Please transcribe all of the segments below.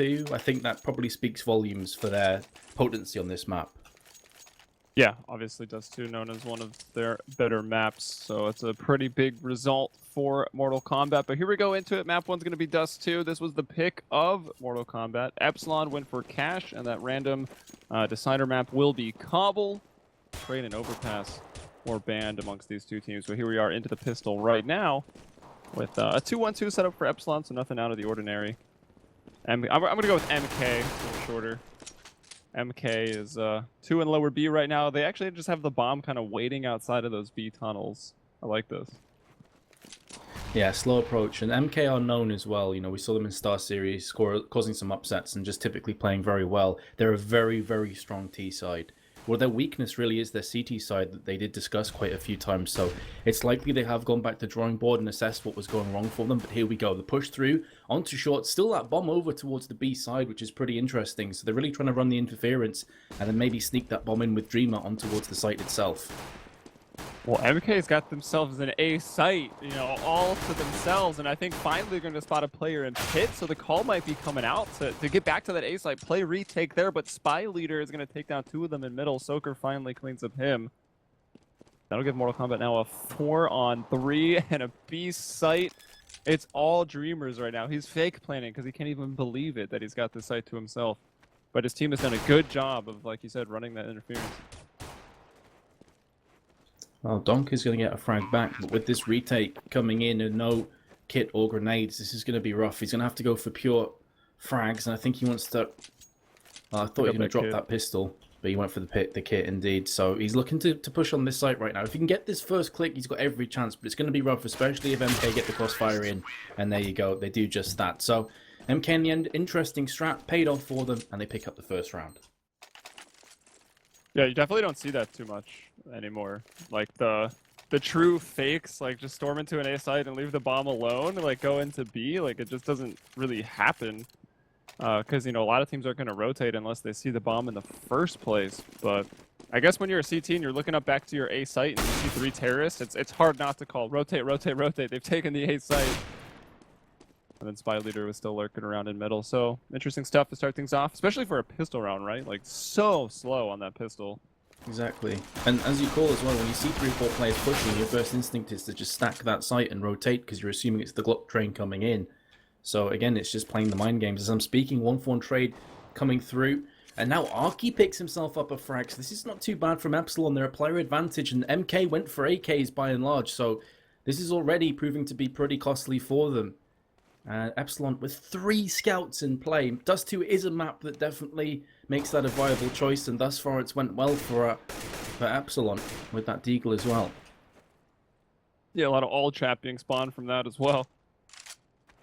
I think that probably speaks volumes for their potency on this map. Yeah, obviously Dust 2 known as one of their better maps, so it's a pretty big result for Mortal Kombat. But here we go into it. Map 1's going to be Dust 2. This was the pick of Mortal Kombat. Epsilon went for Cash, and that random decider map will be Cobble. Train and Overpass or banned amongst these two teams. So here we are into the pistol right now with a 2-1-2 setup for Epsilon, so nothing out of the ordinary. I'm going to go with MK, a little shorter. MK is 2 in lower B right now. They actually just have the bomb kind of waiting outside of those B tunnels. I like this. Yeah, slow approach. And MK are known as well. You know, we saw them in Star Series causing some upsets and just typically playing very well. They're a very, very strong T side. Well, their weakness really is their CT side that they did discuss quite a few times. So it's likely they have gone back to the drawing board and assessed what was going wrong for them. But here we go. The push through onto short. Still that bomb over towards the B side, which is pretty interesting. So they're really trying to run the interference and then maybe sneak that bomb in with Dreamer on towards the site itself. Well, MK's got themselves an A site, you know, all to themselves, and I think finally they're going to spot a player in pit, so the call might be coming out to get back to that A site, play retake there, but Spy Leader is going to take down 2 of them in middle. Soaker finally cleans up him. That'll give Mortal Kombat now a 4-on-3 and a B site. It's all Dreamers right now. He's fake planning because he can't even believe it that he's got this site to himself. But his team has done a good job of, like you said, running that interference. Well, Donk is going to get a frag back, but with this retake coming in and no kit or grenades, this is going to be rough. He's going to have to go for pure frags, and I think he wants to... I thought he was going to drop that pistol, but he went for the kit indeed. So he's looking to push on this site right now. If he can get this first click, he's got every chance, but it's going to be rough, especially if MK get the crossfire in, and there you go, they do just that. So MK in the end, interesting strat, paid off for them, and they pick up the first round. Yeah, you definitely don't see that too much anymore. Like the true fakes, like just storm into an A site and leave the bomb alone, like go into B, like it just doesn't really happen. Because, you know, a lot of teams aren't going to rotate unless they see the bomb in the first place. But I guess when you're a CT and you're looking up back to your A site and you see 3 terrorists, it's hard not to call rotate, rotate, rotate. They've taken the A site. And then Spy Leader was still lurking around in middle. So interesting stuff to start things off, especially for a pistol round, right? Like so slow on that pistol. Exactly. And as you call as well, when you see 3 or 4 players pushing, your first instinct is to just stack that site and rotate because you're assuming it's the Glock train coming in. So again, it's just playing the mind games. As I'm speaking, 1-for-1 trade coming through. And now Arky picks himself up a frag. So this is not too bad from Epsilon. They're a player advantage, and MK went for AKs by and large. So this is already proving to be pretty costly for them. Epsilon with 3 scouts in play. Dust 2 is a map that definitely makes that a viable choice, and thus far it's went well for Epsilon with that Deagle as well. Yeah, a lot of all chat being spawned from that as well.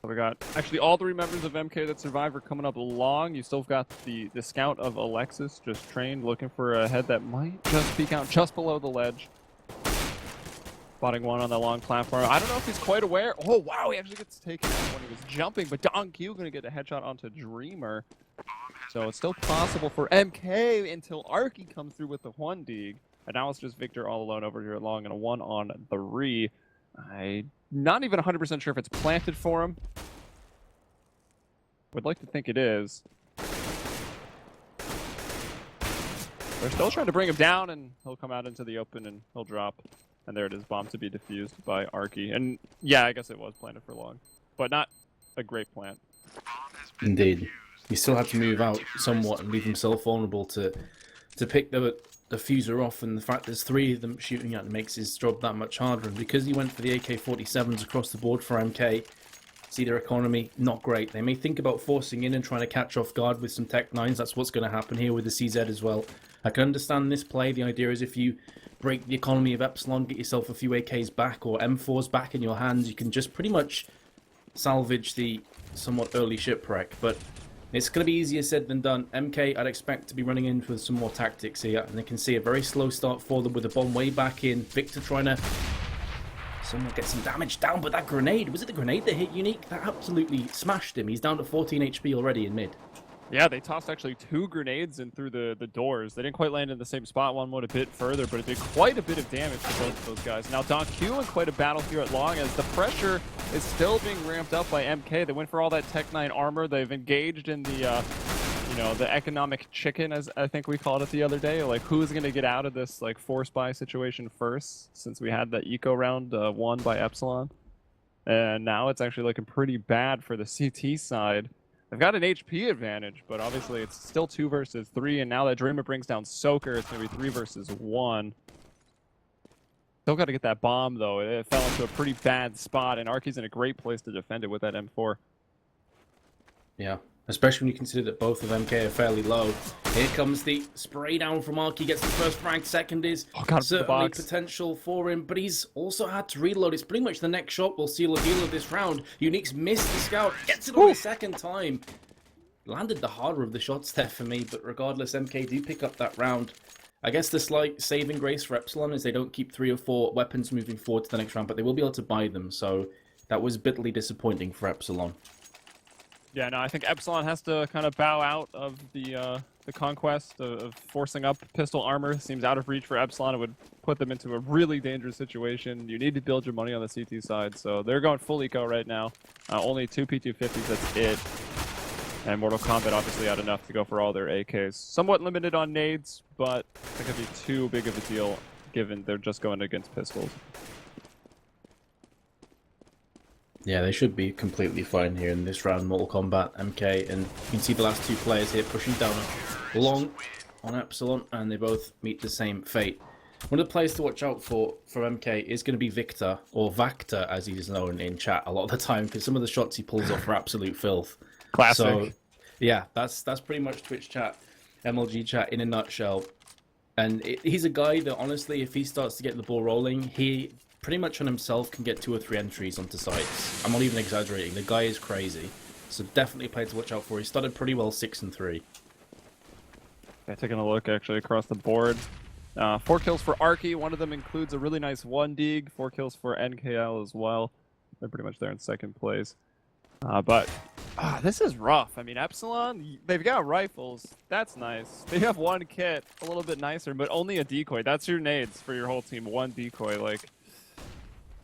So we got actually all 3 members of MK that survived are coming up along. You still got the scout of Alexis just trained, looking for a head that might just peek out just below the ledge. Spotting one on that long platform. I don't know if he's quite aware. Oh, wow, he actually gets taken out when he was jumping, but Don Q going to get a headshot onto Dreamer. So it's still possible for MK until Arky comes through with the 1 dig. And now it's just Victor all alone over here at long and a 1-on-3. I'm not even 100% sure if it's planted for him. Would like to think it is. They're still trying to bring him down, and he'll come out into the open and he'll drop. And there it is, bomb to be defused by Arky. And yeah, I guess it was planted for long, but not a great plant. Indeed. He still had to move out somewhat and leave himself vulnerable to pick the diffuser off, and the fact there's 3 of them shooting at him makes his job that much harder. And because he went for the AK-47s across the board for MK, see their economy, not great. They may think about forcing in and trying to catch off guard with some Tech 9s. That's what's going to happen here with the CZ as well. I can understand this play. The idea is if you break the economy of Epsilon, get yourself a few AKs back or M4s back in your hands, you can just pretty much salvage the somewhat early shipwreck. But it's going to be easier said than done. MK, I'd expect to be running in with some more tactics here, and they can see a very slow start for them with the bomb way back in. Victor trying to somewhat get some damage down, but that grenade, was it the grenade that hit Unique? That absolutely smashed him. He's down to 14 HP already in mid. Yeah, they tossed actually 2 grenades in through the doors. They didn't quite land in the same spot. One went a bit further, but it did quite a bit of damage to both of those guys. Now, Don Q in quite a battle here at long as the pressure is still being ramped up by MK. They went for all that Tech 9 armor. They've engaged in the, you know, the economic chicken, as I think we called it the other day. Like, who's going to get out of this, like, force buy situation first, since we had the eco round won by Epsilon. And now it's actually looking pretty bad for the CT side. They've got an HP advantage, but obviously it's still 2 versus 3, and now that Dreamer brings down Soaker, it's going to be 3 versus 1. Still got to get that bomb, though. It fell into a pretty bad spot, and Arky's in a great place to defend it with that M4. Yeah, especially when you consider that both of MK are fairly low. Here comes the spray down from Arky, gets the first frag, second is certainly potential for him, but he's also had to reload. It's pretty much the next shot will seal the deal of this round. Unique's missed the scout, gets it on the second time. Landed the harder of the shots there for me, but regardless, MK do pick up that round. I guess the slight saving grace for Epsilon is they don't keep 3 or 4 weapons moving forward to the next round, but they will be able to buy them, so that was bitterly disappointing for Epsilon. Yeah, no, I think Epsilon has to kind of bow out of the conquest of forcing up pistol armor. Seems out of reach for Epsilon. It would put them into a really dangerous situation. You need to build your money on the CT side, so they're going full eco right now. Only 2 P250s, that's it. And Mortal Kombat obviously had enough to go for all their AKs. Somewhat limited on nades, but it could be too big of a deal given they're just going against pistols. Yeah, they should be completely fine here in this round, Mortal Kombat, MK, and you can see the last 2 players here pushing down long on Epsilon, and they both meet the same fate. One of the players to watch out for MK is going to be Victor, or Vactor as he's known in chat a lot of the time, because some of the shots he pulls off are absolute filth. Classic. So, yeah, that's pretty much Twitch chat, MLG chat in a nutshell. And he's a guy that, honestly, if he starts to get the ball rolling, he pretty much on himself can get 2 or 3 entries onto sites. I'm not even exaggerating. The guy is crazy. So definitely a player to watch out for. He started pretty well 6-3. Yeah, taking a look actually across the board. 4 kills for Arky. One of them includes a really nice 1 dig. 4 kills for NKL as well. They're pretty much there in second place. But this is rough. I mean, Epsilon, they've got rifles. That's nice. They have 1 kit, a little bit nicer, but only a decoy. That's your nades for your whole team. 1 decoy, like,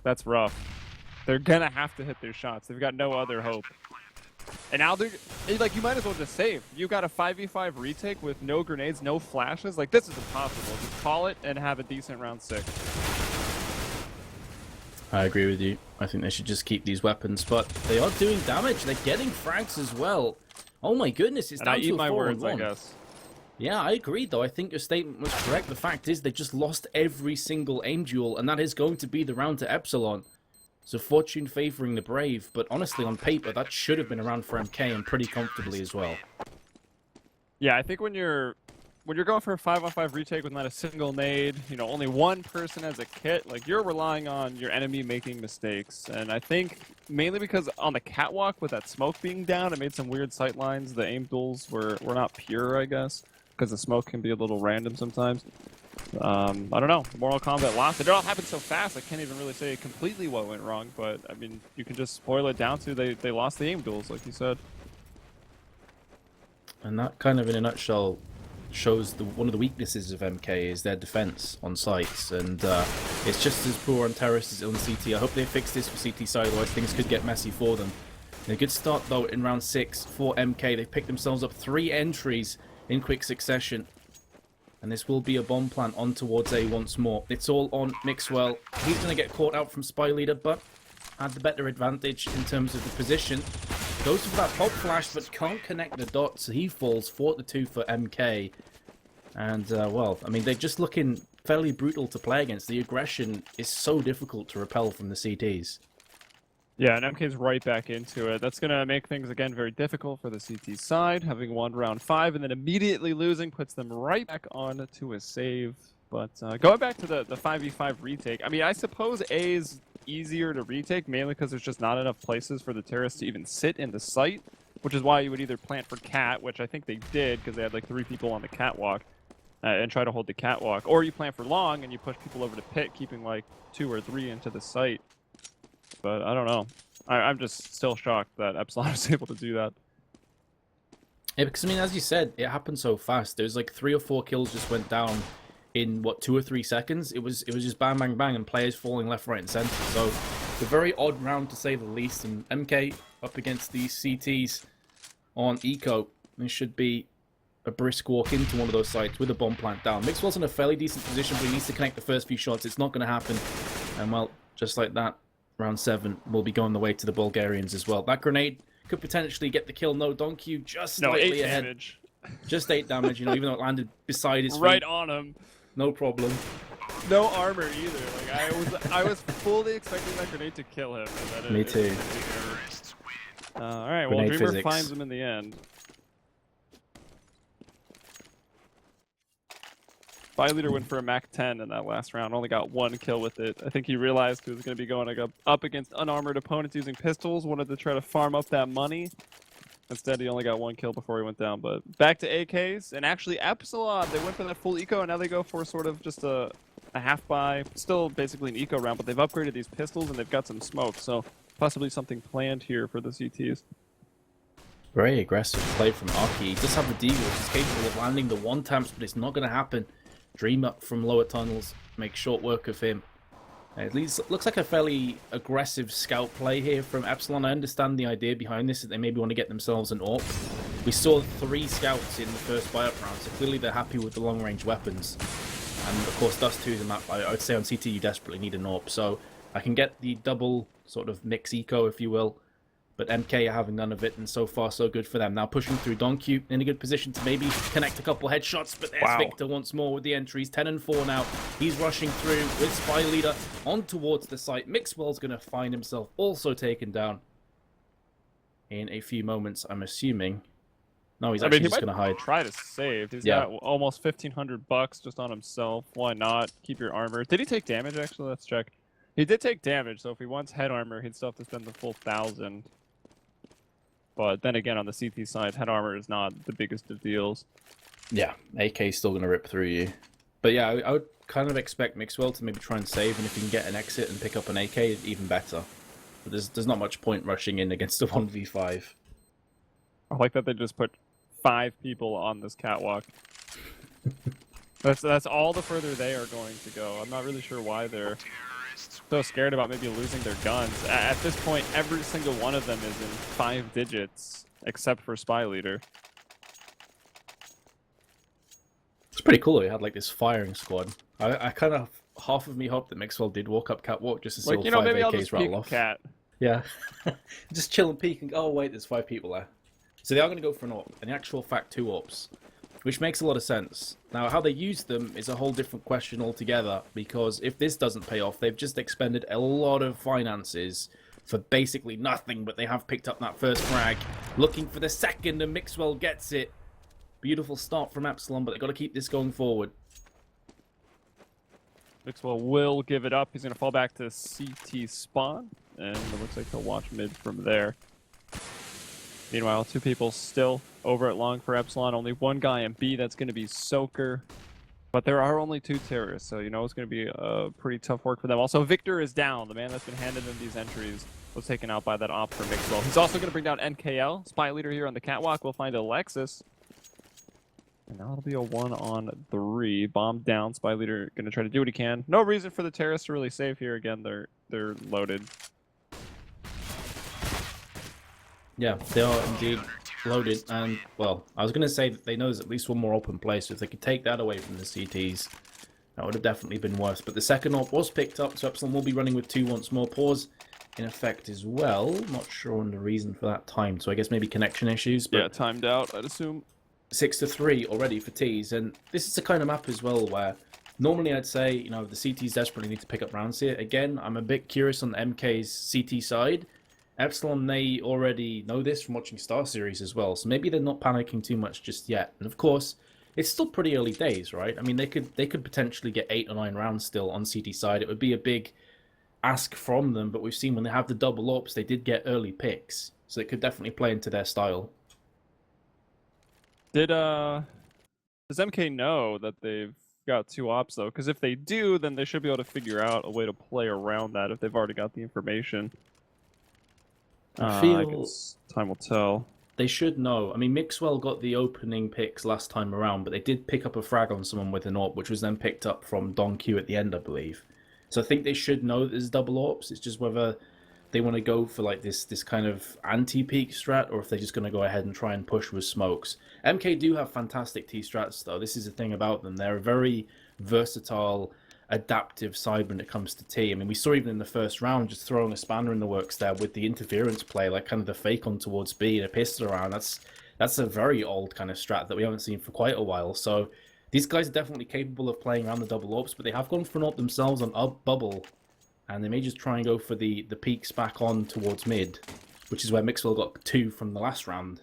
that's rough. They're gonna have to hit their shots. They've got no other hope. And now they're, like, you might as well just save. You got a 5v5 retake with no grenades, no flashes. Like, this is impossible. Just call it and have a decent round 6. I agree with you. I think they should just keep these weapons, but they are doing damage. They're getting frags as well. Oh my goodness, it's down to a 4-on-1. I eat my words, I guess. Yeah, I agree, though. I think your statement was correct. The fact is they just lost every single aim duel, and that is going to be the round to Epsilon. So fortune favoring the brave, but honestly, on paper, that should have been a round for MK, and pretty comfortably as well. Yeah, I think when you're going for a 5-on-5 retake with not a single nade, you know, only 1 person has a kit, like, you're relying on your enemy making mistakes. And I think mainly because on the catwalk with that smoke being down, it made some weird sight lines. The aim duels were not pure, I guess, because the smoke can be a little random sometimes. I don't know. Mortal Kombat lost. It all happened so fast, I can't even really say completely what went wrong, but, I mean, you can just boil it down to they lost the aim duels, like you said. And that kind of, in a nutshell, shows one of the weaknesses of MK is their defense on sites, and it's just as poor on terrorists as on CT. I hope they fix this for CT side, otherwise things could get messy for them. And a good start, though, in round 6 for MK. They've picked themselves up 3 entries in quick succession. And this will be a bomb plant on towards A once more. It's all on Mixwell. He's going to get caught out from Spy Leader, but had the better advantage in terms of the position. Goes for that pop flash, but can't connect the dots. So he falls 4-2 for MK. And, well, I mean, they're just looking fairly brutal to play against. The aggression is so difficult to repel from the CTs. Yeah, and MK's right back into it. That's going to make things, again, very difficult for the CT side. Having won round 5 and then immediately losing puts them right back on to a save. But going back to the 5v5 retake, I mean, I suppose A is easier to retake, mainly because there's just not enough places for the terrorists to even sit in the site, which is why you would either plant for cat, which I think they did because they had like 3 people on the catwalk, and try to hold the catwalk, or you plant for long and you push people over to pit, keeping like 2 or 3 into the site. But I don't know. I'm just still shocked that Epsilon was able to do that. Yeah, because I mean, as you said, it happened so fast. There was like 3 or 4 kills just went down in what 2 or 3 seconds. It was just bang bang bang and players falling left, right, and center. So it's a very odd round to say the least. And MK up against these CTs on eco, it should be a brisk walk into one of those sites with a bomb plant down. Mixwell's in a fairly decent position, but he needs to connect the first few shots. It's not going to happen. And well, just like that, round 7 will be going the way to the Bulgarians as well. That grenade could potentially get the kill. No, Donkey just slightly ahead. Damage. Just 8 damage, you know, even though it landed beside his feet. Right on him. No problem. No armor either. Like I was fully expecting that grenade to kill him. And then Me too. All right, well, Grenade Dreamer physics. finds him in the end. Leader went for a Mac 10 in that last round. Only got 1 kill with it. I think he realized he was going to be going up against unarmored opponents using pistols. Wanted to try to farm up that money. Instead, he only got 1 kill before he went down. But back to AKs. And actually, Epsilon, they went for that full eco, and now they go for sort of just a half buy. Still basically an eco round, but they've upgraded these pistols, and they've got some smoke. So possibly something planned here for the CTs. Very aggressive play from Aki. He does have the Deagle, which is capable of landing the 1-taps, but it's not going to happen. Dreamer from lower tunnels makes short work of him. At least it looks like a fairly aggressive scout play here from Epsilon. I understand the idea behind this, that they maybe want to get themselves an AWP. We saw 3 scouts in the first buy-up round, so clearly they're happy with the long-range weapons. And of course, Dust 2 is a map I would say on CT you desperately need an AWP, so I can get the double sort of mix eco, if you will. But MK are having none of it, and so far so good for them. Now pushing through Donkey in a good position to maybe connect a couple headshots, but there's Victor once more with the entries. 10 and 4 now. He's rushing through with Spy Leader on towards the site. Mixwell's going to find himself also taken down in a few moments, I'm assuming. No, he's actually just going to hide. Try to save. He's got almost $1,500 just on himself. Why not? Keep your armor. Did he take damage, actually? Let's check. He did take damage, so if he wants head armor, he'd still have to spend the full 1,000. But then again, on the CT side, head armor is not the biggest of deals. Yeah, AK's still going to rip through you. But yeah, I would kind of expect Mixwell to maybe try and save, and if you can get an exit and pick up an AK, even better. But there's not much point rushing in against a 1v5. I like that they just put 5 people on this catwalk. That's all the further they are going to go. I'm not really sure why they're so scared about maybe losing their guns. At this point, every single one of them is in 5 digits, except for Spy Leader. It's pretty cool. He had like this firing squad. I kind of, half of me hoped that Mixwell did walk up catwalk just to see all 5 maybe AKs I'll just rattle off. Cat. Yeah, just chill and peek and go, oh wait, there's 5 people there. So they are going to go for an AWP, and the actual fact 2 AWPs. Which makes a lot of sense. Now, how they use them is a whole different question altogether, because if this doesn't pay off, they've just expended a lot of finances for basically nothing, but they have picked up that first frag, looking for the second, and Mixwell gets it. Beautiful start from Epsilon, but they've got to keep this going forward. Mixwell will give it up. He's going to fall back to CT spawn, and it looks like he'll watch mid from there. Meanwhile, 2 people still over at long for Epsilon. Only 1 guy in B. That's going to be Soaker. But there are only 2 terrorists, so you know it's going to be a pretty tough work for them. Also, Victor is down. The man that's been handed in these entries was taken out by that op for Mixwell. He's also going to bring down NKL. Spy Leader here on the catwalk. We'll find Alexis. And now it'll be a 1-on-3. Bomb down. Spy Leader going to try to do what he can. No reason for the terrorists to really save here. Again, they're loaded. Yeah, they are indeed loaded, and, well, I was going to say that they know there's at least 1 more open place, so if they could take that away from the CTs, that would have definitely been worse. But the second AWP was picked up, so Epsilon will be running with 2 once more. Pause in effect as well. Not sure on the reason for that time, so I guess maybe connection issues. But yeah, timed out, I'd assume. 6-3 already for T's, and this is the kind of map as well where normally I'd say, you know, the CTs desperately need to pick up rounds here. Again, I'm a bit curious on the MK's CT side. Epsilon, they already know this from watching Star Series as well, so maybe they're not panicking too much just yet. And of course, it's still pretty early days, right? I mean, they could potentially get 8 or 9 rounds still on CT side. It would be a big ask from them, but we've seen when they have the double ops, they did get early picks, so it could definitely play into their style. Does MK know that they've got 2 ops though? Because if they do, then they should be able to figure out a way to play around that if they've already got the information. I guess time will tell. they should know. I mean, Mixwell got the opening picks last time around, but they did pick up a frag on someone with an AWP, which was then picked up from Don Q at the end, I believe. So I think they should know that there's double AWPs. It's just whether they want to go for like this kind of anti-peak strat, or if they're just going to go ahead and try and push with smokes. MK do have fantastic T-strats, though. This is the thing about them. They're a very versatile, adaptive side when it comes to T. I mean, we saw even in the first round, just throwing a spanner in the works there with the interference play, like kind of the fake on towards B and a pistol around. That's a very old kind of strat that we haven't seen for quite a while. So these guys are definitely capable of playing around the double AWPs, but they have gone for an AWP themselves on up bubble, and they may just try and go for the peaks back on towards mid, which is where Mixwell got 2 from the last round.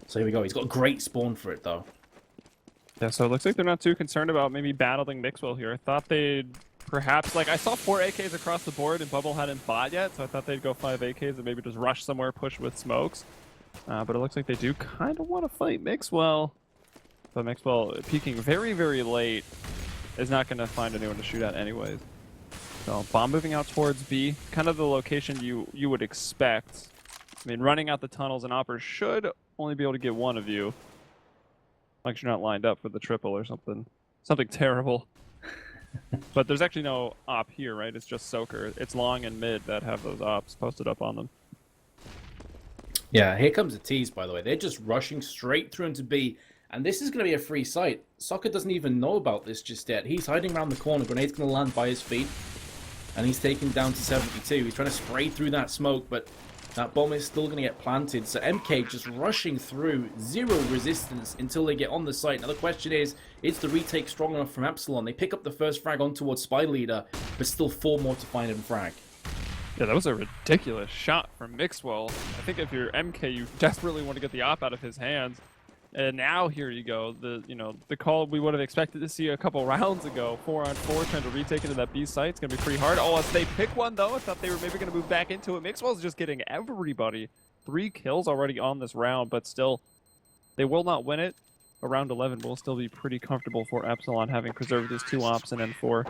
So here we go. He's got a great spawn for it, though. Yeah, so it looks like they're not too concerned about maybe battling Mixwell here. I thought they'd perhaps, like, I saw 4 AKs across the board and Bubble hadn't bought yet, so I thought they'd go 5 AKs and maybe just rush somewhere, push with smokes. But it looks like they do kind of want to fight Mixwell. But Mixwell, peeking very, very late, is not going to find anyone to shoot at anyways. So bomb moving out towards B, kind of the location you would expect. I mean, running out the tunnels and Opper should only be able to get one of you. Like you're not lined up for the triple or something. Something terrible. But there's actually no op here, right? It's just Soaker. It's long and mid that have those ops posted up on them. Yeah, here comes the tease, by the way. They're just rushing straight through into B, and this is going to be a free site. Soccer doesn't even know about this just yet. He's hiding around the corner. Grenade's going to land by his feet, and he's taken down to 72. He's trying to spray through that smoke, but that bomb is still going to get planted. So MK just rushing through, 0 resistance until they get on the site. Now the question is the retake strong enough from Epsilon? They pick up the first frag on towards Spy Leader, but still 4 more to find and frag. Yeah, that was a ridiculous shot from Mixwell. I think if you're MK, you desperately want to get the op out of his hands. And now here you go, the call we would have expected to see a couple rounds ago, 4-on-4, trying to retake into that B site. It's gonna be pretty hard. Oh, as they pick one though, I thought they were maybe gonna move back into it. Mixwell's just getting everybody. 3 kills already on this round, but still, they will not win it. But round 11 will still be pretty comfortable for Epsilon, having preserved his 2 ops and N4.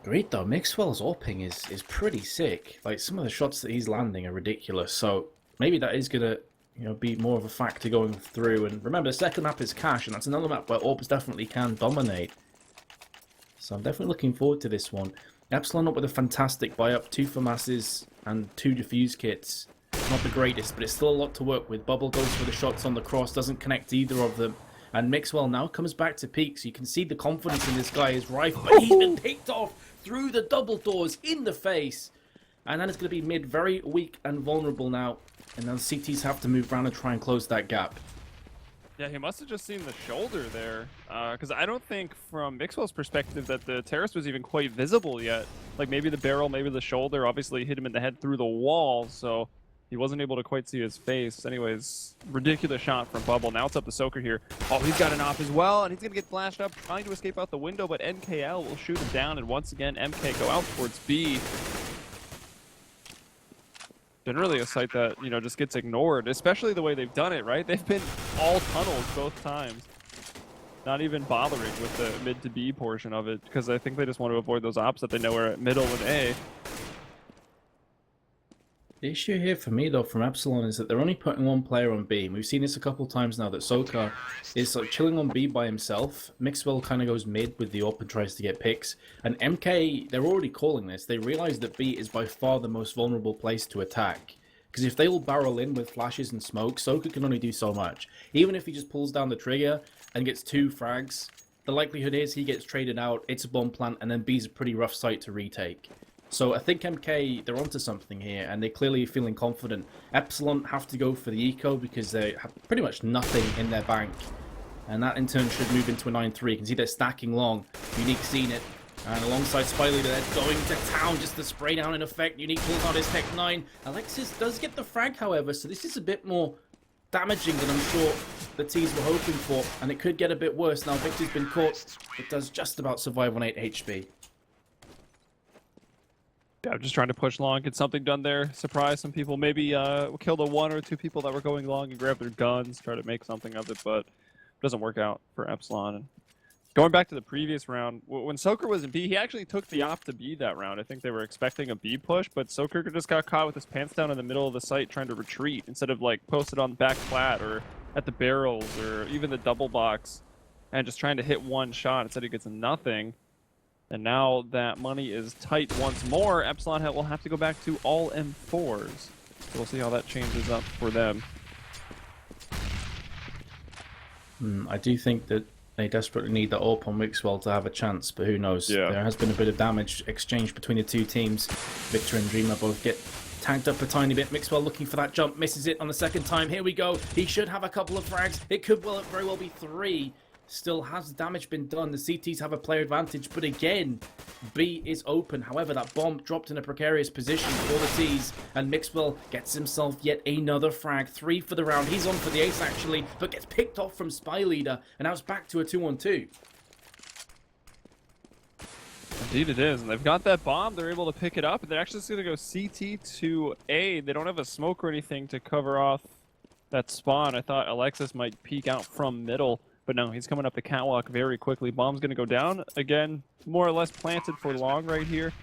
Great though, Mixwell's AWPing is pretty sick. Like, some of the shots that he's landing are ridiculous, so maybe that is going to be more of a factor going through. And remember, the second map is Cash, and that's another map where AWPs definitely can dominate. So I'm definitely looking forward to this one. Epsilon up with a fantastic buy-up, 2 FAMASs and 2 defuse kits. Not the greatest, but it's still a lot to work with. Bubble goes for the shots on the cross, doesn't connect either of them. And Mixwell now comes back to peak, so you can see the confidence in this guy is rife, but he's been picked off through the double doors in the face. And then it's going to be mid, very weak and vulnerable now. And then CTs have to move around and try and close that gap. Yeah, he must have just seen the shoulder there. Because I don't think, from Mixwell's perspective, that the terrace was even quite visible yet. Like, maybe the barrel, maybe the shoulder, obviously hit him in the head through the wall, so he wasn't able to quite see his face. Anyways, ridiculous shot from Bubble. Now it's up to Soaker here. Oh, he's got an op as well, and he's going to get flashed up, trying to escape out the window, but NKL will shoot him down, and once again, MK go out towards B. Generally a site that, just gets ignored, especially the way they've done it, right? They've been all tunnels both times. Not even bothering with the mid to B portion of it, because I think they just want to avoid those ops that they know are at middle and A. The issue here for me, though, from Epsilon is that they're only putting 1 player on B. We've seen this a couple times now, that Soka is sort of chilling on B by himself. Mixwell kind of goes mid with the AWP and tries to get picks. And MK, they're already calling this. They realize that B is by far the most vulnerable place to attack. Because if they will barrel in with flashes and smoke, Soka can only do so much. Even if he just pulls down the trigger and gets 2 frags, the likelihood is he gets traded out, it's a bomb plant, and then B's a pretty rough site to retake. So I think MK, they're onto something here, and they're clearly feeling confident. Epsilon have to go for the eco because they have pretty much nothing in their bank. And that in turn should move into a 9-3. You can see they're stacking long. Unique seen it. And alongside Spy Leader, they're going to town just to spray down in effect. Unique pulls out his Tech 9. Alexis does get the frag, however, so this is a bit more damaging than I'm sure the teams were hoping for. And it could get a bit worse. Now Victor's been caught. It does just about survive on 8 HP. Yeah, I'm just trying to push long, get something done there, surprise some people, maybe kill the 1 or 2 people that were going long and grab their guns, try to make something of it, but it doesn't work out for Epsilon. And Going back to the previous round, when Soker was in B, he actually took the op to B that round. I think they were expecting a B push, but Soker just got caught with his pants down in the middle of the site trying to retreat instead of like posted on the back flat or at the barrels or even the double box and just trying to hit one shot. Instead he gets nothing. And now that money is tight once more, Epsilon will have to go back to all M4s. So we'll see how that changes up for them. I do think that they desperately need the AWP on Mixwell to have a chance, but who knows? Yeah. There has been a bit of damage exchanged between the two teams. Victor and Dreamer both get tagged up a tiny bit. Mixwell looking for that jump, misses it on the second time. Here we go. He should have a couple of frags. It could very well be 3. Still, has damage been done? The CTs have a player advantage, but again, B is open. However, that bomb dropped in a precarious position for the T's, and Mixwell gets himself yet another frag. 3 for the round. He's on for the ace, actually, but gets picked off from Spy Leader, and now it's back to a 2-on-2. Indeed it is, and they've got that bomb. They're able to pick it up, and they're actually just going to go CT to A. They don't have a smoke or anything to cover off that spawn. I thought Alexis might peek out from middle. But no, he's coming up the catwalk very quickly. Bomb's going to go down. Again, more or less planted for long right here.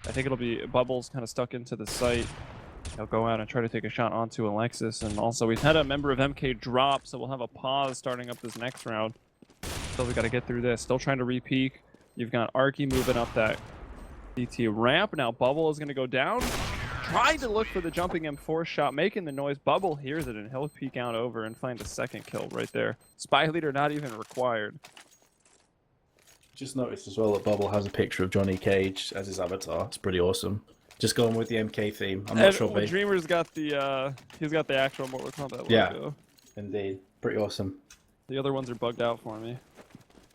I think it'll be Bubbles kind of stuck into the site. He'll go out and try to take a shot onto Alexis. And also, we've had a member of MK drop, so we'll have a pause starting up this next round. Still, we got to get through this. Still trying to re-peek. You've got Arky moving up that CT ramp. Now, Bubble is going to go down. Trying to look for the jumping M4 shot, making the noise. Bubble hears it, and he'll peek out over and find a second kill right there. Spy Leader not even required. Just noticed as well that Bubble has a picture of Johnny Cage as his avatar. It's pretty awesome. Just going with the MK theme. I'm not sure. Dreamer's got the he's got the actual Mortal Kombat logo. Yeah, indeed, pretty awesome. The other ones are bugged out for me.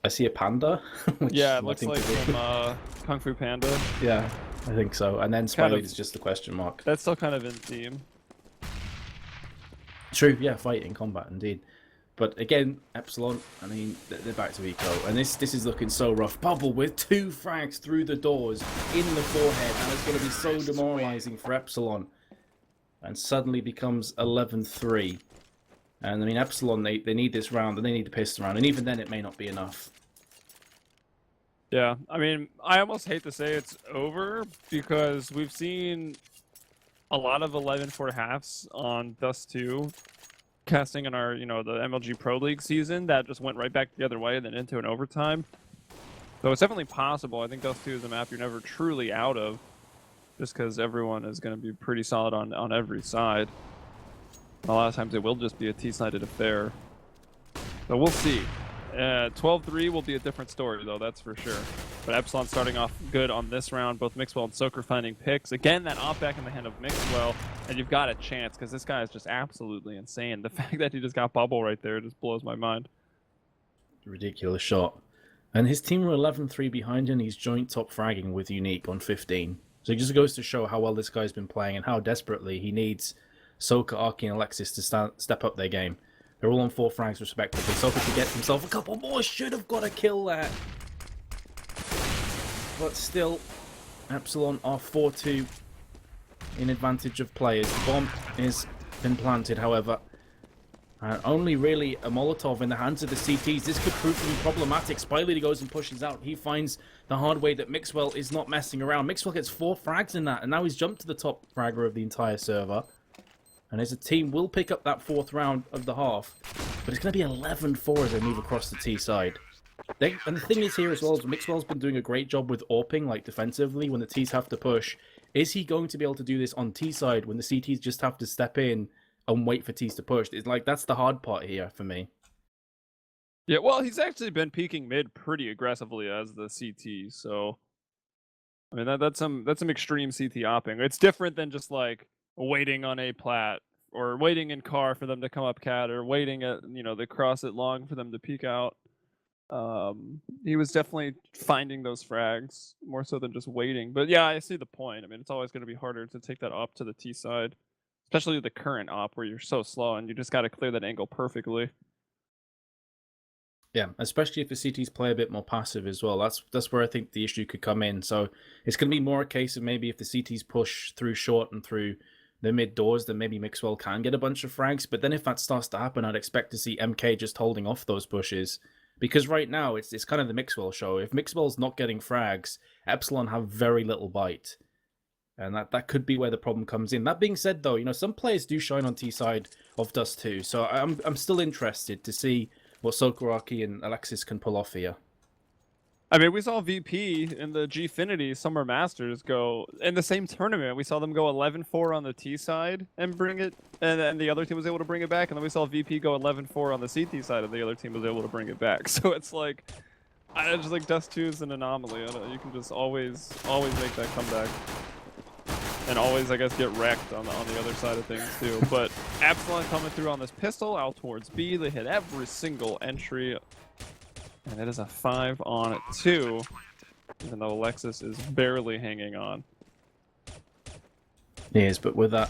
I see a panda. Yeah, it looks like some Kung Fu Panda. Yeah, I think so. And then Spy Leader is just a question mark. That's still kind of in theme. True, yeah, fighting combat indeed. But again, Epsilon, I mean, they're back to eco, and this is looking so rough. Bubble with 2 frags through the doors in the forehead, and it's going to be so demoralizing for Epsilon. And suddenly becomes 11-3. And I mean, Epsilon, they need this round, and they need the pistol round, and even then it may not be enough. Yeah, I mean, I almost hate to say it's over, because we've seen a lot of 11-4 halves on Dust 2. Casting in our, the MLG Pro League season that just went right back the other way and then into an overtime. So it's definitely possible. I think Dust 2 is a map you're never truly out of, just because everyone is going to be pretty solid on every side. And a lot of times it will just be a T-sided affair. So we'll see. 12-3 will be a different story, though, that's for sure. But Epsilon starting off good on this round. Both Mixwell and Soker finding picks. Again, that off back in the hand of Mixwell, and you've got a chance, because this guy is just absolutely insane. The fact that he just got Bubble right there just blows my mind. Ridiculous shot. And his team were 11-3 behind him. He's joint top fragging with Unique on 15. So it just goes to show how well this guy's been playing and how desperately he needs Soker, Arky, and Alexis to step up their game. They're all on 4 frags respectively. Soker could get himself a couple more. Should have got a kill there. But still, Epsilon are 4-2 in advantage of players. The bomb has been planted, however. Only really a Molotov in the hands of the CTs. This could prove to be problematic. Spy Leader goes and pushes out. He finds the hard way that Mixwell is not messing around. Mixwell gets 4 frags in that, and now he's jumped to the top fragger of the entire server. And as a team will pick up that 4th round of the half. But it's going to be 11-4 as they move across the T side. And the thing is here as well, is Mixwell's been doing a great job with AWPing, like defensively, when the T's have to push. Is he going to be able to do this on T side when the CTs just have to step in and wait for T's to push? It's like, that's the hard part here for me. Yeah, well, he's actually been peeking mid pretty aggressively as the CT, so I mean that's some extreme CT opping. It's different than just like waiting on A plat or waiting in car for them to come up cat or waiting at the cross it long for them to peek out. He was definitely finding those frags more so than just waiting. But yeah, I see the point. I mean, it's always going to be harder to take that op to the T side, especially the current op where you're so slow and you just got to clear that angle perfectly. Yeah, especially if the CTs play a bit more passive as well. That's where I think the issue could come in. So it's going to be more a case of maybe if the CTs push through short and through the mid doors, then maybe Mixwell can get a bunch of frags. But then if that starts to happen, I'd expect to see MK just holding off those pushes Because right now, it's kind of the Mixwell show. If Mixwell's not getting frags, Epsilon have very little bite. And that could be where the problem comes in. That being said, though, some players do shine on T side of Dust 2. So I'm still interested to see what Sokoraki and Alexis can pull off here. I mean, we saw VP in the Gfinity Summer Masters go in the same tournament. We saw them go 11-4 on the T side and bring it, and then the other team was able to bring it back. And then we saw VP go 11-4 on the CT side, and the other team was able to bring it back. So it's like, I just like Dust 2 is an anomaly. You can just always make that comeback, and always, I guess, get wrecked on the other side of things too. But Epsilon coming through on this pistol out towards B. They hit every single entry. And it is a 5-on-2, even though Alexis is barely hanging on. Yes, but with that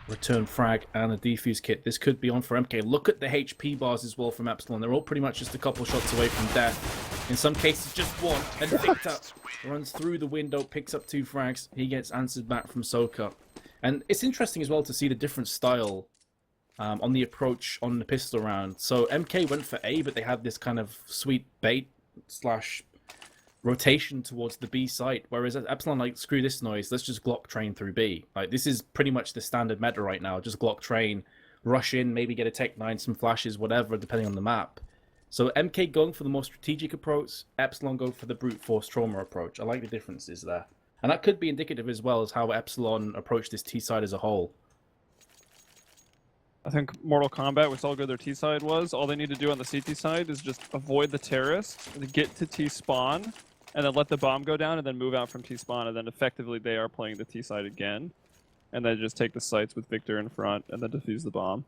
return frag and a defuse kit, this could be on for MK. Look at the HP bars as well from Epsilon. They're all pretty much just a couple shots away from death. In some cases, just one. And Victor runs through the window, picks up 2 frags. He gets answered back from Soka. And it's interesting as well to see the different style on the approach on the pistol round. So MK went for A, but they had this kind of sweet bait / rotation towards the B site, whereas Epsilon, like, screw this noise, let's just Glock train through B. Like, this is pretty much the standard meta right now. Just Glock train, rush in, maybe get a Tech 9, some flashes, whatever, depending on the map. So MK going for the more strategic approach, Epsilon go for the brute force trauma approach. I like the differences there. And that could be indicative as well as how Epsilon approached this T side as a whole. I think Mortal Kombat, we saw how good their T side was. All they need to do on the CT side is just avoid the terrorist, get to T spawn, and then let the bomb go down, and then move out from T spawn, and then effectively they are playing the T side again. And then just take the sites with Victor in front, and then defuse the bomb.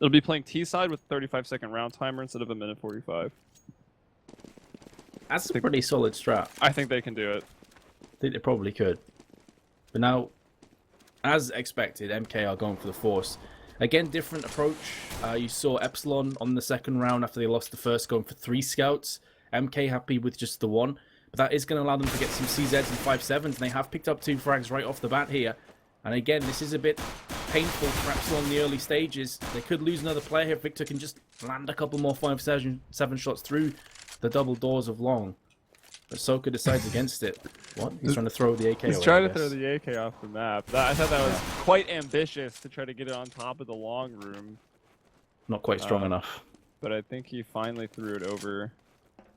It'll be playing T side with 35-second round timer instead of a minute 45. That's a pretty solid strat. I think they can do it. I think they probably could. But now, as expected, MK are going for the force. Again, different approach. You saw Epsilon on the second round after they lost the first, going for 3 scouts. MK happy with just the 1. But that is going to allow them to get some CZs and 5.7s. And they have picked up 2 frags right off the bat here. And again, this is a bit painful for Epsilon in the early stages. They could lose another player here. Victor can just land a couple more 5.7 shots through the double doors of long. But Soka decides against it. What? He's trying to throw the AK away, He's trying to throw the AK off the map. I thought that was quite ambitious to try to get it on top of the long room. Not quite strong enough. But I think he finally threw it over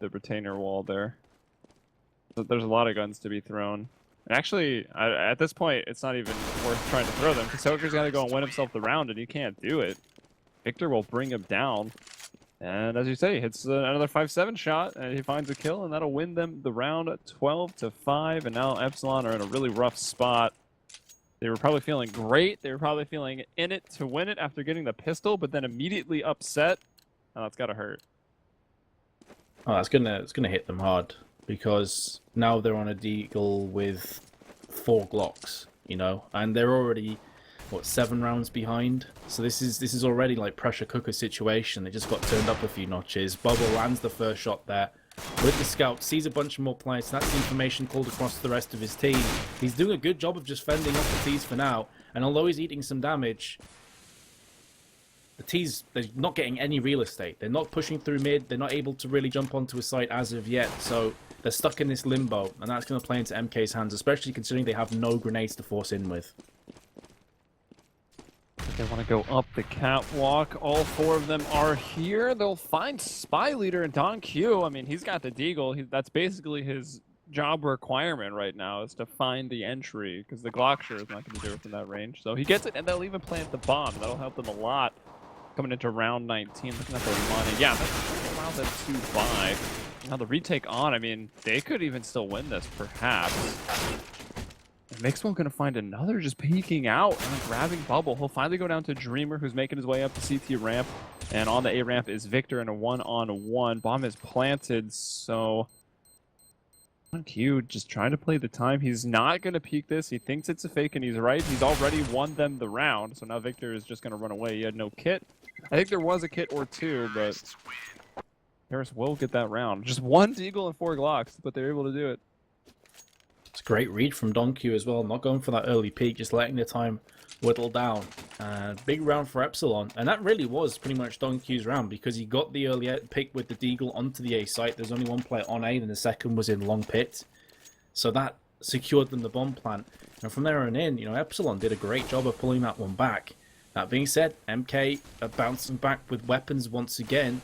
the retainer wall there. So there's a lot of guns to be thrown. And actually, at this point, it's not even worth trying to throw them, because Soka's got to go and win himself the round, and he can't do it. Victor will bring him down. And as you say, he hits another 5.7 shot, and he finds a kill, and that'll win them the round 12-5. And now Epsilon are in a really rough spot. They were probably feeling great. They were probably feeling in it to win it after getting the pistol, but then immediately upset. Oh, that's gotta hurt. Oh, it's gonna hit them hard, because now they're on a deagle with 4 Glocks, and they're already, what, 7 rounds behind. So this is already like pressure cooker situation. They just got turned up a few notches. Bubble lands the first shot there with the scout, sees a bunch more players. That's the information called across to the rest of his team. He's doing a good job of just fending off the T's for now, and although he's eating some damage, the T's, they're not getting any real estate. They're not pushing through mid. They're not able to really jump onto a site as of yet. So they're stuck in this limbo, and that's going to play into MK's hands, especially considering they have no grenades to force in with. They want to go up the catwalk. All 4 of them are here. They'll find Spy Leader and Don Q. I mean, he's got the deagle. That's basically his job requirement right now, is to find the entry, because the Glocksher is not going to do it from that range. So he gets it, and they'll even plant the bomb. That'll help them a lot coming into round 19. Looking at their money. Yeah, that's allow them to buy. Now the retake on, I mean, they could even still win this, perhaps. Mixwell going to find another just peeking out and grabbing Bubble. He'll finally go down to Dreamer, who's making his way up the CT ramp. And on the A ramp is Victor in a 1-on-1. Bomb is planted, so Q just trying to play the time. He's not going to peek this. He thinks it's a fake, and he's right. He's already won them the round, so now Victor is just going to run away. He had no kit. I think there was a kit or 2, but Harris will get that round. Just 1 deagle and 4 Glocks, but they're able to do it. It's a great read from Don Q as well, not going for that early peak, just letting the time whittle down. Big round for Epsilon, and that really was pretty much Don Q's round because he got the early pick with the Deagle onto the A site. There's only one player on A, and the second was in long pit, so that secured them the bomb plant. And from there on in, Epsilon did a great job of pulling that one back. That being said, MK are bouncing back with weapons once again,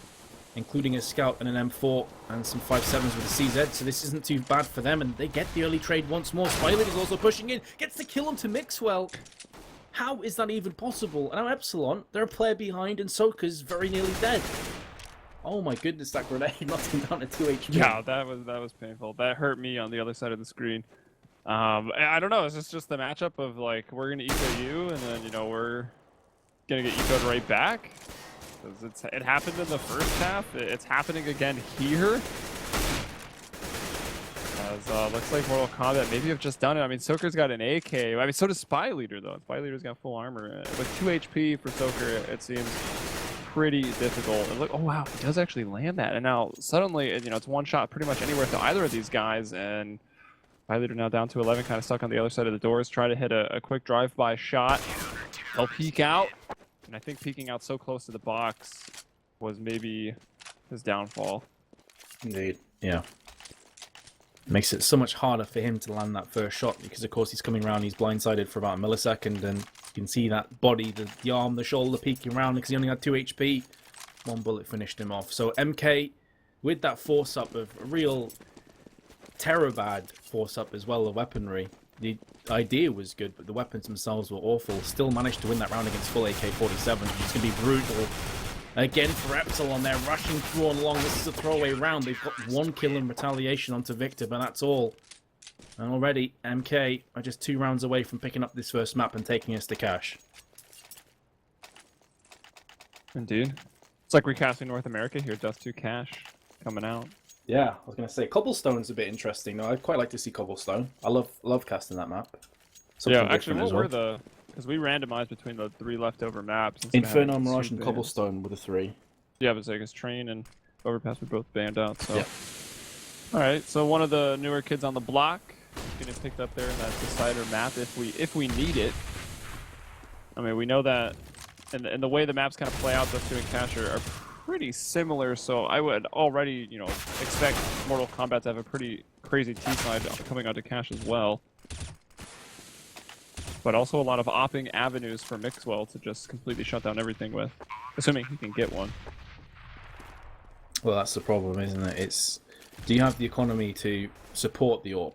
including a scout and an M4 and some 5.7s with a CZ, so this isn't too bad for them, and they get the early trade once more. Spylead is also pushing in, gets the kill onto Mixwell. How is that even possible? And now Epsilon, they're a player behind, and Soka's very nearly dead. Oh my goodness, that grenade knocked him down to 2 HP. Yeah, that was painful. That hurt me on the other side of the screen. I don't know, it's just the matchup of, like, we're going to eco you, and then, we're going to get ecoed right back. It happened in the first half. It's happening again here. As looks like Mortal Kombat maybe have just done it. I mean, Soker's got an AK. I mean, so does Spy Leader, though. Spy Leader's got full armor. With 2 HP for Soker, it seems pretty difficult. And look, oh wow, he does actually land that. And now suddenly, it's one shot pretty much anywhere to either of these guys. And Spy Leader now down to 11, kind of stuck on the other side of the doors. Try to hit a quick drive-by shot. They'll peek out. And I think peeking out so close to the box was maybe his downfall. Indeed, yeah. Makes it so much harder for him to land that first shot because, of course, he's coming around, he's blindsided for about a millisecond, and you can see that body, the arm, the shoulder peeking around because he only had 2 HP. One bullet finished him off. So MK, with that force-up of a real terror-bad force-up as well, the weaponry, the idea was good, but the weapons themselves were awful. Still managed to win that round against full AK-47, which is going to be brutal. Again for Epsilon, they're rushing through on long. This is a throwaway round. They've got 1 kill in retaliation onto Victor, but that's all. And already, MK are just 2 rounds away from picking up this first map and taking us to cash. Indeed. It's like recasting North America here. Dust 2 Cash coming out. Yeah, I was going to say, Cobblestone's a bit interesting, though. I'd quite like to see Cobblestone. I love casting that map. Something yeah, actually, what well. were because we randomized between the 3 leftover maps. Inferno, Mirage, and Cobblestone were the 3. Yeah, but I guess Train and Overpass were both banned out, so... Yeah. Alright, so one of the newer kids on the block getting picked up there in that decider map if we need it. I mean, we know that and the way the maps kind of play out, those 2 and Cash are pretty similar, so I would already, expect Mortal Kombat to have a pretty crazy T-side coming onto Cash as well. But also a lot of opping avenues for Mixwell to just completely shut down everything with, assuming he can get one. Well, that's the problem, isn't it? Do you have the economy to support the AWP?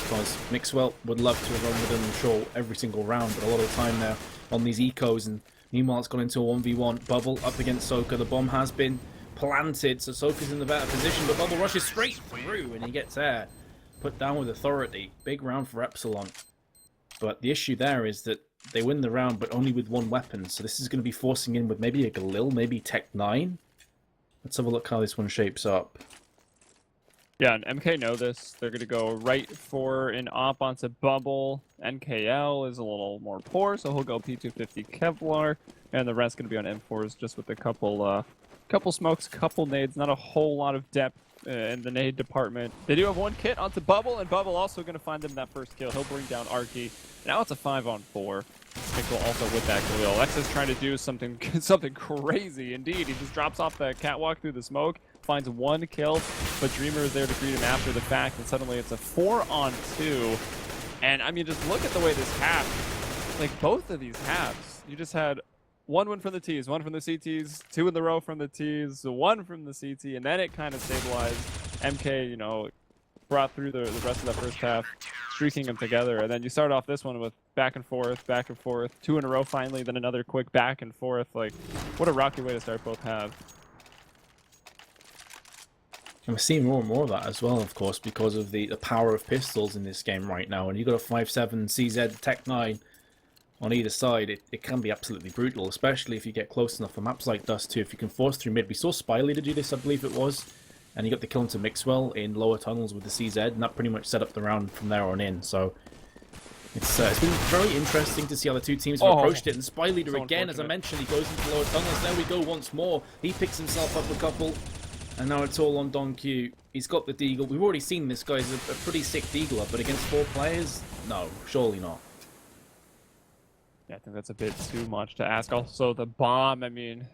Because Mixwell would love to run with them, I'm sure, every single round, but a lot of the time they're on these ecos, and meanwhile it's gone into a 1v1. Bubble up against Soka. The bomb has been planted, so Soka's in the better position, but Bubble rushes straight through, and he gets there. Put down with authority. Big round for Epsilon. But the issue there is that they win the round, but only with 1 weapon. So this is going to be forcing in with maybe a Galil, maybe Tech 9. Let's have a look how this one shapes up. Yeah, and MK know this. They're going to go right for an op onto Bubble. NKL is a little more poor, so he'll go P250 Kevlar. And the rest going to be on M4s just with a couple smokes, couple nades. Not a whole lot of depth in the nade department. They do have 1 kit onto Bubble, and Bubble also going to find them that first kill. He'll bring down Arky. Now it's a 5-on-4. Pickle also with that Galil. Alexa's trying to do something crazy indeed. He just drops off the catwalk through the smoke, finds 1 kill, but Dreamer is there to greet him after the fact, and suddenly it's a 4-on-2. And I mean, just look at the way this half, like both of these halves, you just had 1 win from the T's, 1 from the CTs, 2 in the row from the T's, 1 from the CT, and then it kind of stabilized. MK, brought through the rest of that first half, streaking them together, and then you start off this one with back and forth, 2 in a row finally, then another quick back and forth. Like, what a rocky way to start both halves. And we're seeing more and more of that as well, of course, because of the power of pistols in this game right now. And you've got a 5.7 CZ Tech 9 on either side, it can be absolutely brutal, especially if you get close enough for maps like Dust 2. If you can force through mid, we saw Spy Leader do this, I believe it was, and he got the kill into Mixwell in lower tunnels with the CZ, and that pretty much set up the round from there on in. So it's been very interesting to see how the 2 teams have approached it. And Spy Leader again, as I mentioned, he goes into lower tunnels. There we go once more. He picks himself up a couple, and now it's all on Don Q. He's got the Deagle. We've already seen this guy's a, a, pretty sick Deagler, but against 4 players, no, surely not. Yeah, I think that's a bit too much to ask. Also, the bomb, I mean,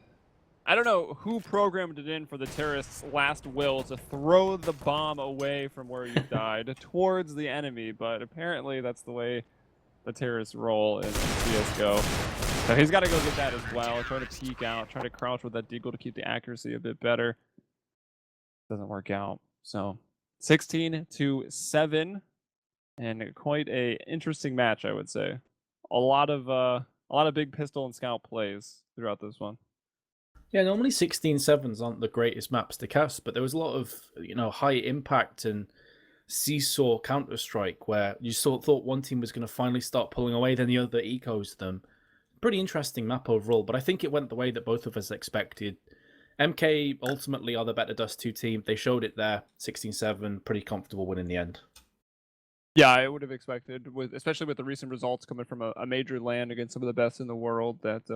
I don't know who programmed it in for the terrorists' last will to throw the bomb away from where you died towards the enemy, but apparently that's the way the terrorists roll in CSGO. So he's got to go get that as well, try to peek out, try to crouch with that deagle to keep the accuracy a bit better. Doesn't work out. So 16-7, and quite a interesting match, I would say. A lot of big pistol and scout plays throughout this one. Yeah, normally 16-7s aren't the greatest maps to cast, but there was a lot of, high impact and seesaw Counter-Strike where you thought one team was going to finally start pulling away, then the other ecos them. Pretty interesting map overall, but I think it went the way that both of us expected. MK ultimately are the better Dust 2 team. They showed it there, 16-7, pretty comfortable win in the end. Yeah, I would have expected, especially with the recent results coming from a major LAN against some of the best in the world, that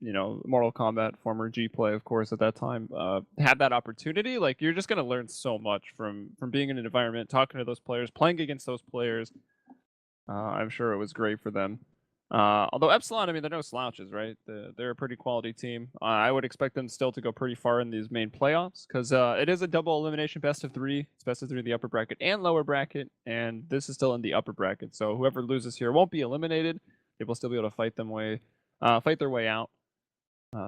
Mortal Kombat, former G Play, of course, at that time, had that opportunity. Like, you're just going to learn so much from being in an environment, talking to those players, playing against those players. I'm sure it was great for them. Although Epsilon, I mean, they're no slouches, right? They're a pretty quality team. I would expect them still to go pretty far in these main playoffs because it is a double elimination best of 3. It's best of 3 in the upper bracket and lower bracket, and this is still in the upper bracket. So whoever loses here won't be eliminated. They will still be able to fight their way out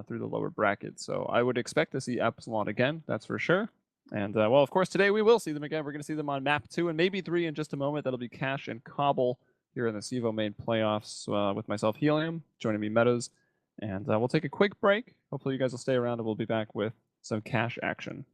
through the lower bracket. So I would expect to see Epsilon again, that's for sure. And well, of course, today we will see them again. We're going to see them on map 2 and maybe 3 in just a moment. That'll be Cash and Cobble here in the CEVO main playoffs with myself, Helium, joining me, Metuz. And we'll take a quick break. Hopefully you guys will stay around and we'll be back with some Cash action.